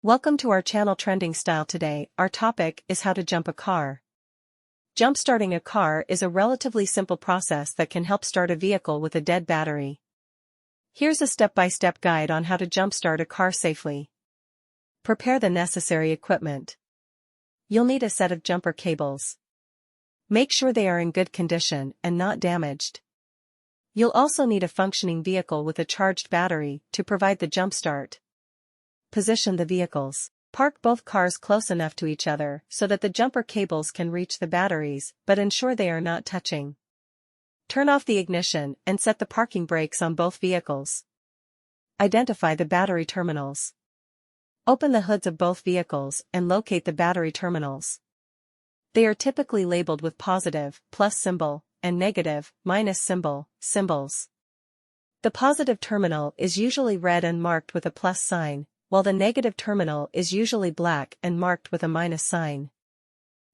Welcome to our channel Trending Style. Today, our topic is how to jump a car. Jump-starting a car is a relatively simple process that can help start a vehicle with a dead battery. Here's a step-by-step guide on how to jump-start a car safely. Prepare the necessary equipment. You'll need a set of jumper cables. Make sure they are in good condition and not damaged. You'll also need a functioning vehicle with a charged battery to provide the jump start. Position the vehicles. Park both cars close enough to each other so that the jumper cables can reach the batteries, but ensure they are not touching. Turn off the ignition and set the parking brakes on both vehicles. Identify the battery terminals. Open the hoods of both vehicles and locate the battery terminals. They are typically labeled with positive, plus symbol, and negative, minus symbol, symbols. The positive terminal is usually red and marked with a plus sign, while the negative terminal is usually black and marked with a minus sign.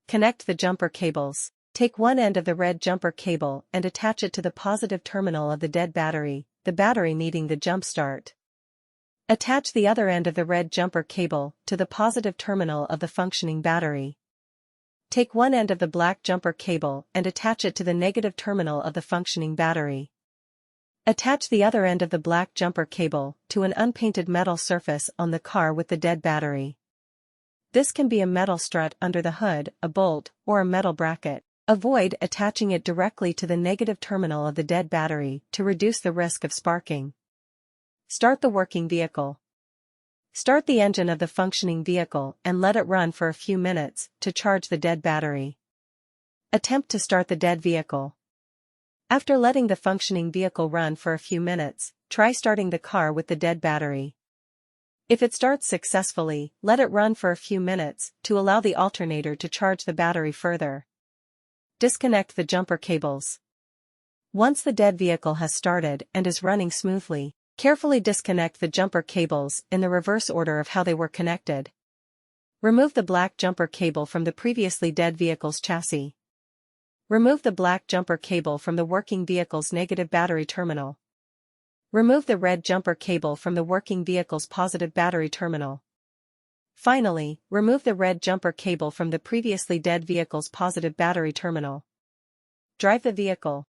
Connect the jumper cables. Take one end of the red jumper cable and attach it to the positive terminal of the dead battery, the battery needing the jump start. Attach the other end of the red jumper cable to the positive terminal of the functioning battery. Take one end of the black jumper cable and attach it to the negative terminal of the functioning battery. Attach the other end of the black jumper cable to an unpainted metal surface on the car with the dead battery. This can be a metal strut under the hood, a bolt, or a metal bracket. Avoid attaching it directly to the negative terminal of the dead battery to reduce the risk of sparking. Start the working vehicle. Start the engine of the functioning vehicle and let it run for a few minutes to charge the dead battery. Attempt to start the dead vehicle. After letting the functioning vehicle run for a few minutes, try starting the car with the dead battery. If it starts successfully, let it run for a few minutes to allow the alternator to charge the battery further. Disconnect the jumper cables. Once the dead vehicle has started and is running smoothly, carefully disconnect the jumper cables in the reverse order of how they were connected. Remove the black jumper cable from the previously dead vehicle's chassis. Remove the black jumper cable from the working vehicle's negative battery terminal. Remove the red jumper cable from the working vehicle's positive battery terminal. Finally, remove the red jumper cable from the previously dead vehicle's positive battery terminal. Drive the vehicle.